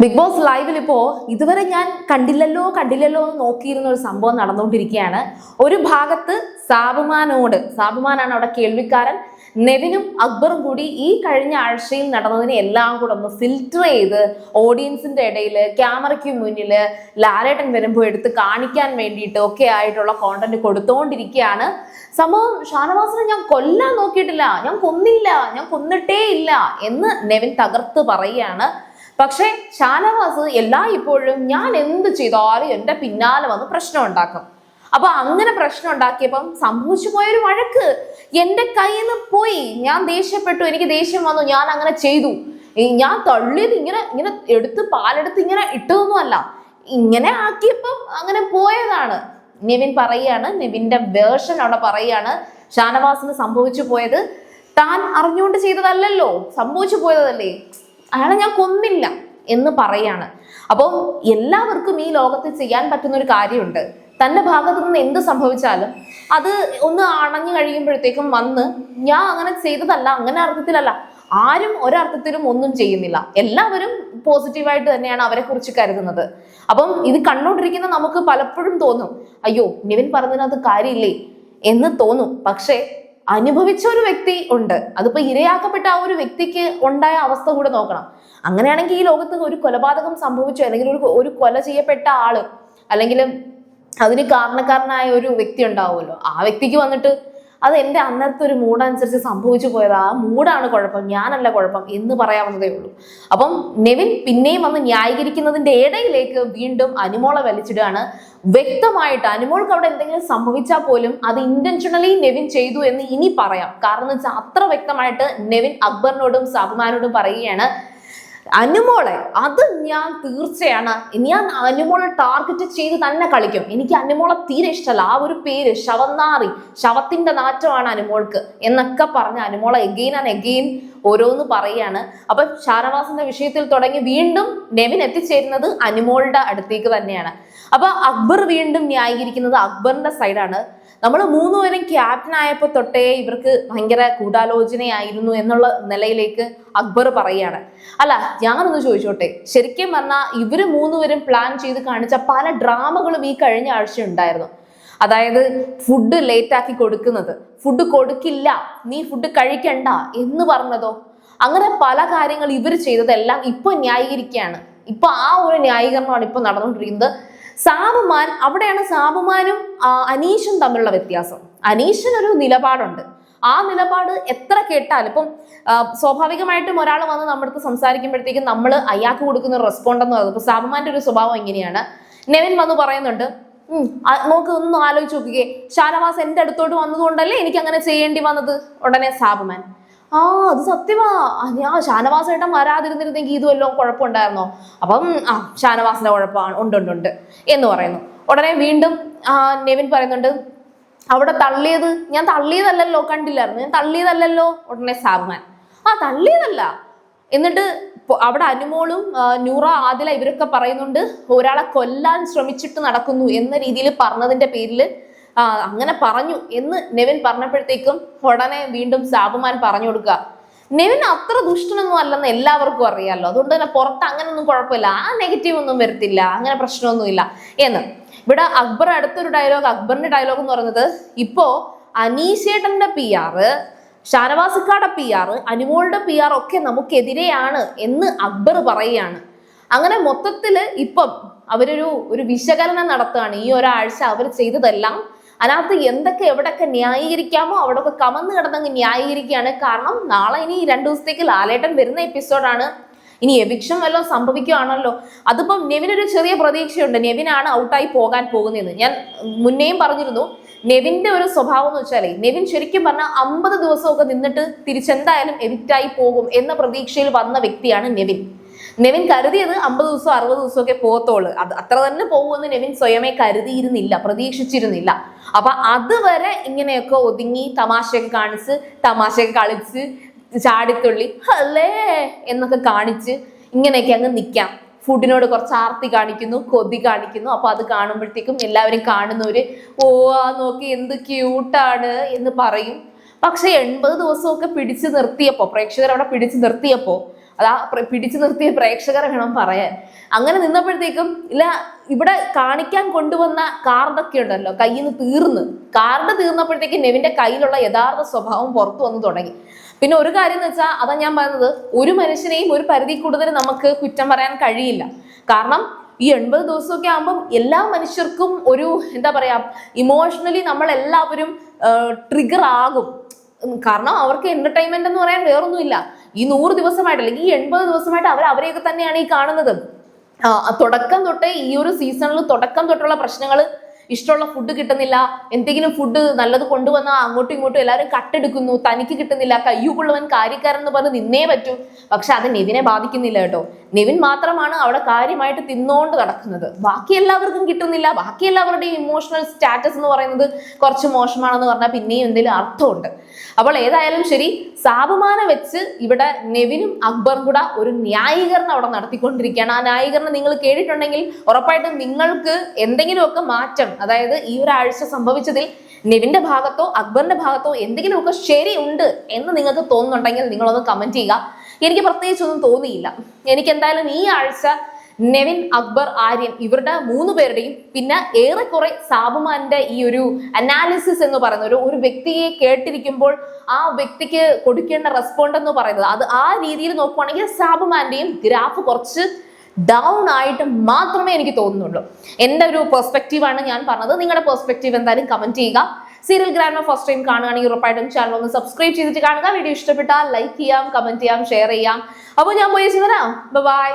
Big boss ലൈവിൽ ഇപ്പോ ഇതുവരെ ഞാൻ കണ്ടില്ലല്ലോ എന്ന് നോക്കിയിരുന്ന ഒരു സംഭവം നടന്നുകൊണ്ടിരിക്കുകയാണ്. ഒരു ഭാഗത്ത് സാബുമാനാണ് അവിടെ കേൾവിക്കാരൻ. നെവിനും അക്ബറും കൂടി ഈ കഴിഞ്ഞ ആഴ്ചയിൽ നടന്നതിനെ എല്ലാം കൂടെ ഒന്ന് ഫിൽറ്റർ ചെയ്ത് ഓഡിയൻസിന്റെ ഇടയിൽ ക്യാമറയ്ക്ക് മുന്നിൽ ലാലേട്ടൻ വരുമ്പോൾ എടുത്ത് കാണിക്കാൻ വേണ്ടിയിട്ട് ഒക്കെ ആയിട്ടുള്ള കോണ്ടന്റ് കൊടുത്തോണ്ടിരിക്കുകയാണ്. സംഭവം ഷാനവാസിനെ ഞാൻ കൊല്ലാൻ നോക്കിയിട്ടില്ല, ഞാൻ കൊന്നില്ല, ഞാൻ കൊന്നിട്ടേ ഇല്ല എന്ന് നെവിൻ തകർത്ത് പറയുകയാണ്. പക്ഷെ ഷാനവാസ് ഇപ്പോഴും ഞാൻ എന്ത് ചെയ്താലും എന്റെ പിന്നാലെ വന്ന് പ്രശ്നം ഉണ്ടാക്കും. അപ്പൊ അങ്ങനെ പ്രശ്നം ഉണ്ടാക്കിയപ്പം സംഭവിച്ചു പോയൊരു വഴക്ക് എന്റെ കയ്യിൽ നിന്ന് പോയി. ഞാൻ ദേഷ്യപ്പെട്ടു, എനിക്ക് ദേഷ്യം വന്നു, ഞാൻ അങ്ങനെ ചെയ്തു. ഞാൻ തള്ളിയത് ഇങ്ങനെ എടുത്ത് പാലെടുത്ത് ഇങ്ങനെ ഇട്ടതൊന്നുമല്ല, ഇങ്ങനെ ആക്കിയപ്പം അങ്ങനെ പോയതാണ്. നെവിൻ പറയാണ്, നെവിന്റെ വേർഷൻ അവിടെ പറയാണ്, ഷാനവാസിന് സംഭവിച്ചു പോയത് താൻ അറിഞ്ഞുകൊണ്ട് ചെയ്തതല്ലല്ലോ, സംഭവിച്ചു പോയതല്ലേ, അയാളെ ഞാൻ കൊന്നില്ല എന്ന് പറയാണ്. അപ്പം എല്ലാവർക്കും ഈ ലോകത്ത് ചെയ്യാൻ പറ്റുന്ന ഒരു കാര്യമുണ്ട്. തന്റെ ഭാഗത്തു നിന്ന് എന്ത് സംഭവിച്ചാലും അത് ഒന്ന് അണഞ്ഞു കഴിയുമ്പോഴത്തേക്കും വന്ന് ഞാൻ അങ്ങനെ ചെയ്തതല്ല, അങ്ങനെ അർത്ഥത്തിലല്ല, ആരും ഒരർത്ഥത്തിലും ഒന്നും ചെയ്യുന്നില്ല, എല്ലാവരും പോസിറ്റീവായിട്ട് തന്നെയാണ് അവരെ കുറിച്ച് കരുതുന്നത്. അപ്പം ഇത് കണ്ടോണ്ടിരിക്കുന്ന നമുക്ക് പലപ്പോഴും തോന്നും, അയ്യോ നെവിൻ പറഞ്ഞതിനകത്ത് കാര്യമില്ലേ എന്ന് തോന്നും. പക്ഷേ അനുഭവിച്ച ഒരു വ്യക്തി ഉണ്ട്, അതിപ്പോ ഇരയാക്കപ്പെട്ട ആ ഒരു വ്യക്തിക്ക് ഉണ്ടായ അവസ്ഥ കൂടെ നോക്കണം. അങ്ങനെയാണെങ്കിൽ ഈ ലോകത്ത് ഒരു കൊലപാതകം സംഭവിച്ചു, അല്ലെങ്കിൽ ഒരു കൊല ചെയ്യപ്പെട്ട ആള്, അല്ലെങ്കിൽ അതിന് കാരണക്കാരനായ ഒരു വ്യക്തി ഉണ്ടാവുമല്ലോ, ആ വ്യക്തിക്ക് വന്നിട്ട് അത് എൻ്റെ അന്നത്തെ ഒരു മൂഡനുസരിച്ച് സംഭവിച്ചു പോയത്, ആ മൂഡാണ് കുഴപ്പം, ഞാനല്ല കുഴപ്പം എന്ന് പറയാവുന്നതേ ഉള്ളൂ. അപ്പം നെവിൻ പിന്നെയും വന്ന് ന്യായീകരിക്കുന്നതിന്റെ ഇടയിലേക്ക് വീണ്ടും അനുമോളെ വലിച്ചിടുകയാണ്. വ്യക്തമായിട്ട് അനുമോൾക്ക് അവിടെ എന്തെങ്കിലും സംഭവിച്ചാൽ പോലും അത് ഇന്റൻഷനലി നെവിൻ ചെയ്തു എന്ന് ഇനി പറയാം. കാരണം എന്ന് വെച്ചാൽ അത്ര വ്യക്തമായിട്ട് നെവിൻ അക്ബറിനോടും സാബുമാനോടും പറയുകയാണ്, അനുമോളെ അത് ഞാൻ തീർച്ചയാണ്, ഞാൻ അനുമോളെ ടാർഗറ്റ് ചെയ്ത് തന്നെ കളിക്കും, എനിക്ക് അനുമോളെ തീരെ ഇഷ്ടമല്ല, ആ ഒരു പേര് ശവനാറി, ശവത്തിന്റെ നാറ്റമാണ് അനുമോൾക്ക് എന്നൊക്കെ പറഞ്ഞ് അനുമോളെ എഗെയിൻ ആൻഡ് എഗെയിൻ ഓരോന്ന് പറയാണ്. അപ്പൊ ഷാനവാസിന്റെ വിഷയത്തിൽ തുടങ്ങി വീണ്ടും നെവിൻ എത്തിച്ചേരുന്നത് അനുമോളുടെ അടുത്തേക്ക് തന്നെയാണ്. അപ്പൊ അക്ബർ വീണ്ടും ന്യായീകരിക്കുന്നത് അക്ബറിന്റെ സൈഡാണ്. നമ്മൾ മൂന്നുപേരും ക്യാപ്റ്റൻ ആയപ്പോൾ തൊട്ടേ ഇവർക്ക് ഭയങ്കര ഗൂഢാലോചനയായിരുന്നു എന്നുള്ള നിലയിലേക്ക് അക്ബർ പറയാണ്. അല്ല ഞാനൊന്ന് ചോദിച്ചോട്ടെ, ശരിക്കും പറഞ്ഞാൽ ഇവര് മൂന്നുപേരും പ്ലാൻ ചെയ്ത് കാണിച്ച പല ഡ്രാമകളും ഈ കഴിഞ്ഞ ആഴ്ച ഉണ്ടായിരുന്നു. അതായത് ഫുഡ് ലേറ്റ് ആക്കി കൊടുക്കുന്നത്, ഫുഡ് കൊടുക്കില്ല, നീ ഫുഡ് കഴിക്കണ്ട എന്ന് പറഞ്ഞതോ, അങ്ങനെ പല കാര്യങ്ങൾ ഇവർ ചെയ്തതെല്ലാം ഇപ്പൊ ന്യായീകരിക്കുകയാണ്. ഇപ്പൊ ആ ഒരു ന്യായീകരണമാണ് ഇപ്പൊ നടന്നുകൊണ്ടിരിക്കുന്നത്. സാബുമാൻ, അവിടെയാണ് സാബുമാനും അനീഷും തമ്മിലുള്ള വ്യത്യാസം. അനീഷിനൊരു നിലപാടുണ്ട്, ആ നിലപാട് എത്ര കേട്ടാലും ഇപ്പം സ്വാഭാവികമായിട്ടും ഒരാൾ വന്ന് നമ്മുടെ അടുത്ത് സംസാരിക്കുമ്പോഴത്തേക്കും നമ്മൾ അയാൾക്ക് കൊടുക്കുന്ന റെസ്പോണ്ട് എന്ന് പറയുന്നത്, ഇപ്പൊ സാബുമാന്റെ ഒരു സ്വഭാവം എങ്ങനെയാണ്, നെവിൻ വന്ന് പറയുന്നുണ്ട്, നോക്ക് ഒന്ന് ആലോചിച്ച് നോക്കുകയെ, ഷാനവാസ് എന്റെ അടുത്തോട്ട് വന്നതുകൊണ്ടല്ലേ എനിക്ക് അങ്ങനെ ചെയ്യേണ്ടി വന്നത്. ഉടനെ സാബുമാൻ, അത് സത്യമാ, ഷാനവാസ് ഏട്ടൻ വരാതിരുന്നിരുന്നെങ്കിൽ ഇതുവല്ലോ കുഴപ്പമുണ്ടായിരുന്നോ, അപ്പം ഷാനവാസിന്റെ കുഴപ്പമാണ്, ഉണ്ട് എന്ന് പറയുന്നു. ഉടനെ വീണ്ടും നെവിൻ പറയുന്നുണ്ട്, അവിടെ തള്ളിയത് ഞാൻ തള്ളിയതല്ലല്ലോ, കണ്ടില്ലായിരുന്നു, ഞാൻ തള്ളിയതല്ലല്ലോ. ഉടനെ സാബുമാൻ, തള്ളിയതല്ല. എന്നിട്ട് അവിടെ അനുമോളും നൂറ, ആദില ഇവരൊക്കെ പറയുന്നുണ്ട് ഒരാളെ കൊല്ലാൻ ശ്രമിച്ചിട്ട് നടക്കുന്നു എന്ന രീതിയിൽ പറഞ്ഞതിന്റെ പേരിൽ അങ്ങനെ പറഞ്ഞു എന്ന് നെവിൻ പറഞ്ഞപ്പോഴത്തേക്കും ഉടനെ വീണ്ടും സാബുമാൻ പറഞ്ഞു കൊടുക്കുക, നെവിൻ അത്ര ദുഷ്ടനൊന്നും അല്ലെന്ന് എല്ലാവർക്കും അറിയാമല്ലോ, അതുകൊണ്ട് തന്നെ പുറത്ത് അങ്ങനൊന്നും കുഴപ്പമില്ല, ആ നെഗറ്റീവ് ഒന്നും വരത്തില്ല, അങ്ങനെ പ്രശ്നമൊന്നുമില്ല എന്ന്. ഇവിടെ അക്ബർ അടുത്തൊരു ഡയലോഗ്, അക്ബറിന്റെ ഡയലോഗ് എന്ന് പറയുന്നത്, ഇപ്പോ അനീഷേട്ടന്റെ PR, ഷാനവാസിക്കാരുടെ PR, അനുമോളുടെ PR ഒക്കെ നമുക്കെതിരെയാണ് എന്ന് അക്ബർ പറയുകയാണ്. അങ്ങനെ മൊത്തത്തില് ഇപ്പം അവരൊരു വിശകലനം നടത്തുകയാണ്. ഈ ഒരാഴ്ച അവർ ചെയ്തതെല്ലാം അതിനകത്ത് എന്തൊക്കെ എവിടെയൊക്കെ ന്യായീകരിക്കാമോ അവിടെയൊക്കെ കമന്ന് കിടന്നങ്ങ് ന്യായീകരിക്കുകയാണ്. കാരണം നാളെ ഇനി 2 ദിവസത്തേക്ക് ലാലേട്ടൻ വരുന്ന എപ്പിസോഡാണ്. ഇനി എവിക്ഷൻ വല്ലതും സംഭവിക്കുകയാണല്ലോ. അതിപ്പം നെവിനൊരു ചെറിയ പ്രതീക്ഷയുണ്ട്, നെവിനാണ് ഔട്ടായി പോകാൻ പോകുന്നതെന്ന്. ഞാൻ മുന്നേയും പറഞ്ഞിരുന്നു, നെവിന്റെ ഒരു സ്വഭാവം എന്ന് വെച്ചാലേ, നെവിൻ ശരിക്കും പറഞ്ഞാൽ 50 ദിവസമൊക്കെ നിന്നിട്ട് തിരിച്ചെന്തായാലും എവിക്റ്റായി പോകും എന്ന പ്രതീക്ഷയിൽ വന്ന വ്യക്തിയാണ് നെവിൻ. നെവിൻ കരുതിയത് 50 ദിവസം 60 ദിവസമൊക്കെ പോകത്തോളൂ, അത് അത്ര തന്നെ പോകുമെന്ന് നെവിൻ സ്വയമേ കരുതിയിരുന്നില്ല, പ്രതീക്ഷിച്ചിരുന്നില്ല. അപ്പൊ അതുവരെ ഇങ്ങനെയൊക്കെ ഒതുങ്ങി തമാശയൊക്കെ കാണിച്ച്, തമാശയൊക്കെ കളിച്ച്, ചാടിത്തുള്ളി അല്ലേ എന്നൊക്കെ കാണിച്ച് ഇങ്ങനെയൊക്കെ അങ്ങ് നിൽക്കാം. ഫുഡിനോട് കുറച്ച് ആർത്തി കാണിക്കുന്നു, കൊതി കാണിക്കുന്നു. അപ്പൊ അത് കാണുമ്പോഴത്തേക്കും എല്ലാവരും കാണുന്നവര് നോക്കി എന്ത് ക്യൂട്ടാണ് എന്ന് പറയും. പക്ഷെ 80 ദിവസമൊക്കെ പിടിച്ചു നിർത്തിയപ്പോ, പ്രേക്ഷകർ അവിടെ പിടിച്ചു നിർത്തിയപ്പോ അതാ പിടിച്ചു നിർത്തിയ പ്രേക്ഷകരെ വേണം പറയാൻ. അങ്ങനെ നിന്നപ്പോഴത്തേക്കും ഇല്ല, ഇവിടെ കാണിക്കാൻ കൊണ്ടുവന്ന കാർഡൊക്കെ ഉണ്ടല്ലോ കയ്യിൽ നിന്ന് കാർഡ് തീർന്നപ്പോഴത്തേക്കും നെവിന്റെ കയ്യിലുള്ള യഥാർത്ഥ സ്വഭാവം പുറത്തു വന്നു തുടങ്ങി. പിന്നെ ഒരു കാര്യം എന്ന് വെച്ചാൽ അതാ ഞാൻ പറഞ്ഞത്, ഒരു മനുഷ്യനെയും ഒരു പരിധി കൂടുതൽ നമുക്ക് കുറ്റം പറയാൻ കഴിയില്ല. കാരണം ഈ 80 ദിവസമൊക്കെ ആകുമ്പം എല്ലാ മനുഷ്യർക്കും ഒരു എന്താ പറയാ, ഇമോഷണലി നമ്മൾ എല്ലാവരും ട്രിഗർ ആകും. കാരണം അവർക്ക് എന്റർടൈൻമെന്റ് എന്ന് പറയാൻ വേറൊന്നുമില്ല. ഈ 100 ദിവസമായിട്ട് അല്ലെങ്കിൽ ഈ 80 ദിവസമായിട്ട് അവരെയൊക്കെ തന്നെയാണ് ഈ കാണുന്നത്. തുടക്കം തൊട്ടേ ഈ ഒരു സീസണിൽ തുടക്കം തൊട്ടുള്ള പ്രശ്നങ്ങൾ, ഇഷ്ടമുള്ള ഫുഡ് കിട്ടുന്നില്ല, എന്തെങ്കിലും ഫുഡ് നല്ലത് കൊണ്ടുവന്നാൽ അങ്ങോട്ടും ഇങ്ങോട്ടും എല്ലാവരും കട്ടെടുക്കുന്നു, തനിക്ക് കിട്ടുന്നില്ല, കയ്യുകൊള്ളുവൻ കാര്യക്കാരൻ എന്ന് പറഞ്ഞ് നിന്നേ പറ്റൂ. പക്ഷെ അത് നെവിനെ ബാധിക്കുന്നില്ല കേട്ടോ. നെവിൻ മാത്രമാണ് അവിടെ കാര്യമായിട്ട് തിന്നോണ്ട് നടക്കുന്നത്. ബാക്കി എല്ലാവർക്കും കിട്ടുന്നില്ല. ബാക്കി എല്ലാവരുടെയും ഇമോഷണൽ സ്റ്റാറ്റസ് എന്ന് പറയുന്നത് കുറച്ച് മോശമാണെന്ന് പറഞ്ഞാൽ പിന്നെയും എന്തെങ്കിലും അർത്ഥമുണ്ട്. അപ്പോൾ ഏതായാലും ശരി, സാബുമാനെ വെച്ച് ഇവിടെ നെവിനും അക്ബറും കൂടെ ഒരു ന്യായീകരണം അവിടെ നടത്തിക്കൊണ്ടിരിക്കുകയാണ്. ആ ന്യായീകരണം നിങ്ങൾ കേട്ടിട്ടുണ്ടെങ്കിൽ ഉറപ്പായിട്ടും നിങ്ങൾക്ക് എന്തെങ്കിലുമൊക്കെ മാറ്റം, അതായത് ഈ ഒരാഴ്ച സംഭവിച്ചതിൽ നെവിന്റെ ഭാഗത്തോ അക്ബറിന്റെ ഭാഗത്തോ എന്തെങ്കിലുമൊക്കെ ശരിയുണ്ട് എന്ന് നിങ്ങൾക്ക് തോന്നുന്നുണ്ടെങ്കിൽ നിങ്ങളൊന്ന് കമന്റ് ചെയ്യുക. എനിക്ക് പ്രത്യേകിച്ചൊന്നും തോന്നിയില്ല. എനിക്ക് എന്തായാലും ഈ ആഴ്ച നെവിൻ, അക്ബർ, ആര്യൻ ഇവരുടെ 3 പേരുടെയും പിന്നെ ഏറെക്കുറെ സാബുമാന്റെ ഈ ഒരു അനാലിസിസ് എന്ന് പറയുന്ന ഒരു വ്യക്തിയെ കേട്ടിരിക്കുമ്പോൾ ആ വ്യക്തിക്ക് കൊടുക്കേണ്ട റെസ്പോണ്ട് എന്ന് പറയുന്നത് അത് ആ രീതിയിൽ നോക്കുവാണെങ്കിൽ സാബുമാന്റെയും ഗ്രാഫ് കുറച്ച് ഡൗൺ ആയിട്ട് മാത്രമേ എനിക്ക് തോന്നുന്നുള്ളൂ. എൻ്റെ ഒരു പെർസ്പെക്റ്റീവാണ് ഞാൻ പറഞ്ഞത്. നിങ്ങളുടെ പെർസ്പെക്റ്റീവ് എന്തായാലും കമന്റ് ചെയ്യുക. സീരിയൽ ഗ്രാൻഡ് ഫസ്റ്റ് ടൈം കാണുകയാണെങ്കിൽ ഉറപ്പായിട്ടും ചാനൽ ഒന്ന് സബ്സ്ക്രൈബ് ചെയ്തിട്ട് കാണുക. വീഡിയോ ഇഷ്ടപ്പെട്ടാൽ ലൈക്ക് ചെയ്യാം, കമന്റ് ചെയ്യാം, ഷെയർ ചെയ്യാം. അപ്പോൾ ഞാൻ പോയി വരാം. ബൈ.